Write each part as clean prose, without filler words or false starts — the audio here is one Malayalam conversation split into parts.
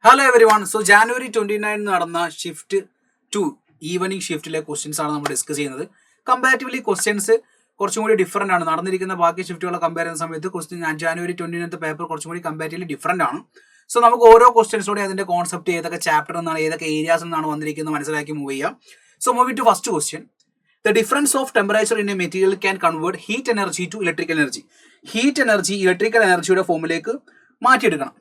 Hello every one. So January 29 നടന്ന ഷിഫ്റ്റ് 2 ഈവനിങ് ഷിഫ്റ്റിലെ ക്വസ്റ്റ്യൻസ് ആണ് നമ്മൾ ഡിസ്കസ് ചെയ്യുന്നത്. കമ്പാരിറ്റീവ്ലി ക്വസ്റ്റ്യൻസ് കുറച്ചും കൂടി ഡിഫറൻ്റ് ആണ്. നടന്നിരിക്കുന്ന ബാക്കി ഷിഫ്റ്റുകളെ കമ്പയർ ചെയ്യുന്ന സമയത്ത് ജാനുവരി 29 പേപ്പർ കുറച്ചും കൂടി കമ്പാരിറ്റീവ്ലി ഡിഫറൻ്റ് ആണ്. സോ നമുക്ക് ഓരോ ക്വസ്റ്റ്യൻസോടെ അതിന്റെ കോൺസെപ്റ്റ് ഏതൊക്കെ ചാപ്റ്റർ എന്നാണ് ഏതൊക്കെ ഏരിയാസ് എന്നാണ് വന്നിരിക്കുന്നത് മനസ്സിലാക്കി മൂവ് ചെയ്യാം. So move to first question. The difference of temperature in a material can convert heat energy to electrical energy. Heat energy electrical energyയുടെ ഫോമിലേക്ക് മാറ്റിയെടുക്കണം.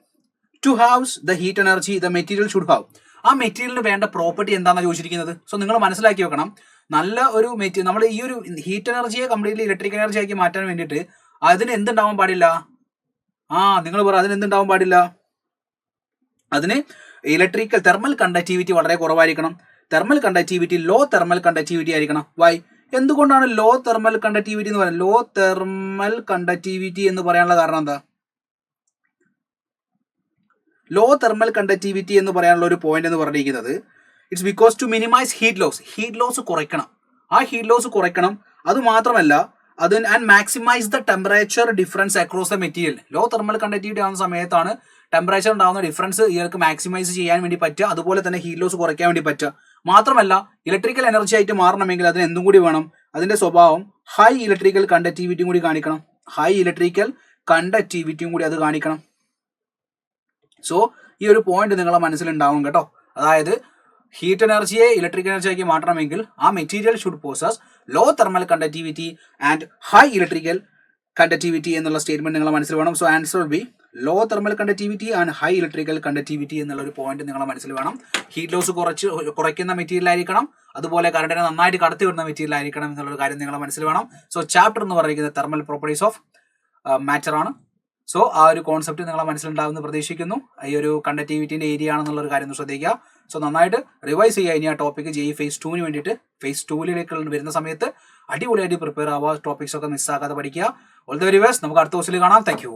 To have the heat energy the material should have. ആ മെറ്റീരിയലിന് വേണ്ട പ്രോപ്പർട്ടി എന്താണെന്ന് ചോദിച്ചിരിക്കുന്നത്. സോ നിങ്ങൾ മനസ്സിലാക്കി വെക്കണം, നല്ല ഒരു മെറ്റീരിയൽ നമ്മൾ ഈ ഒരു ഹീറ്റ് എനർജിയെ കംപ്ലീറ്റ്ലി ഇലക്ട്രിക് എനർജി ആക്കി മാറ്റാൻ വേണ്ടിയിട്ട് അതിന് എന്തുണ്ടാവാൻ പാടില്ല? നിങ്ങൾ പറ, അതിന് എന്തുണ്ടാവാൻ പാടില്ല? അതിന് ഇലക്ട്രിക്കൽ തെർമൽ കണ്ടക്ടിവിറ്റി വളരെ കുറവായിരിക്കണം. Thermal conductivity low thermal conductivity ആയിരിക്കണം. വൈ? എന്തുകൊണ്ടാണ് ലോ തെർമൽ കണ്ടക്ടിവിറ്റി എന്ന് പറയുന്നത്? ലോ തെർമൽ കണ്ടക്ടിവിറ്റി എന്ന് പറയാനുള്ള കാരണം എന്താ? ലോ തെർമൽ കണ്ടക്ടിവിറ്റി എന്ന് പറയാനുള്ള ഒരു പോയിന്റ് എന്ന് പറഞ്ഞിരിക്കുന്നത് it's because to minimise heat loss. Heat loss കുറയ്ക്കണം. ആ ഹീറ്റ് ലോസ് കുറയ്ക്കണം. അത് മാത്രമല്ല and maximise the temperature difference across the material. Low thermal conductivity ആവുന്ന സമയത്താണ് ടെമ്പറേച്ചർ ഉണ്ടാകുന്ന ഡിഫറൻസ് ഇയാൾക്ക് മാക്സിമൈസ് ചെയ്യാൻ വേണ്ടി പറ്റുക, അതുപോലെ തന്നെ ഹീറ്റ് ലോസ് കുറയ്ക്കാൻ വേണ്ടി പറ്റുക. മാത്രമല്ല ഇലക്ട്രിക്കൽ എനർജി ആയിട്ട് മാറണമെങ്കിൽ അതിന് എന്തും കൂടി വേണം? അതിന്റെ സ്വഭാവം ഹൈ ഇലക്ട്രിക്കൽ കണ്ടക്ടിവിറ്റിയും കൂടി കാണിക്കണം. ഹൈ ഇലക്ട്രിക്കൽ കണ്ടക്ടിവിറ്റിയും കൂടി അത് കാണിക്കണം. സോ ഈ ഒരു പോയിന്റ് നിങ്ങളെ മനസ്സിലുണ്ടാവും കേട്ടോ. അതായത് ഹീറ്റ് എനർജിയെ ഇലക്ട്രിക് എനർജി ആക്കി മാറ്റണമെങ്കിൽ ആ material should possess low thermal conductivity and high electrical conductivity എന്നുള്ള സ്റ്റേറ്റ്മെന്റ് നിങ്ങളെ മനസ്സിൽ വേണം. So answer will be low thermal conductivity and high electrical conductivity എന്നുള്ള ഒരു പോയിന്റ് നിങ്ങളെ മനസ്സിൽ വേണം. ഹീറ്റ് ലോസ് കുറയ്ക്കുന്ന മെറ്റീരിയൽ ആയിരിക്കണം, അതുപോലെ കറണ്ടിനെ നന്നായിട്ട് കടത്തി വിടുന്ന മെറ്റീരിയൽ ആയിരിക്കണം എന്നുള്ള കാര്യം നിങ്ങളെ മനസ്സിൽ വേണം. സോ ചാപ്റ്റർ എന്ന് പറയുന്നത് തെർമൽ പ്രോപ്പർട്ടീസ് ഓഫ് മാറ്റർ ആണ്. സോ ആ ഒരു കോൺസെപ്റ്റ് നിങ്ങളെ മനസ്സിലുണ്ടാകുമെന്ന് പ്രതീക്ഷിക്കുന്നു. ഈ ഒരു കണ്ടക്ടിവിറ്റിന്റെ ഏരിയ ആണെന്നുള്ള ഒരു കാര്യം ഒന്ന് ശ്രദ്ധിക്കുക. സോ നന്നായിട്ട് റിവൈസ് ചെയ്യുക. ഇനി ആ ടോപ്പിക്ക് ജെഇ ഫേസ് 2 വേണ്ടിയിട്ട് ഫേസ് 2 വരുന്ന സമയത്ത് അടിപൊളിയായിട്ട് പ്രിപ്പയർ ആവുക. ടോപ്പിക്സ് ഒക്കെ മിസ്സാക്കാതെ പഠിക്കുക. All the very best. നമുക്ക് അടുത്ത ക്വസ്റ്റിൽ കാണാം. Thank you.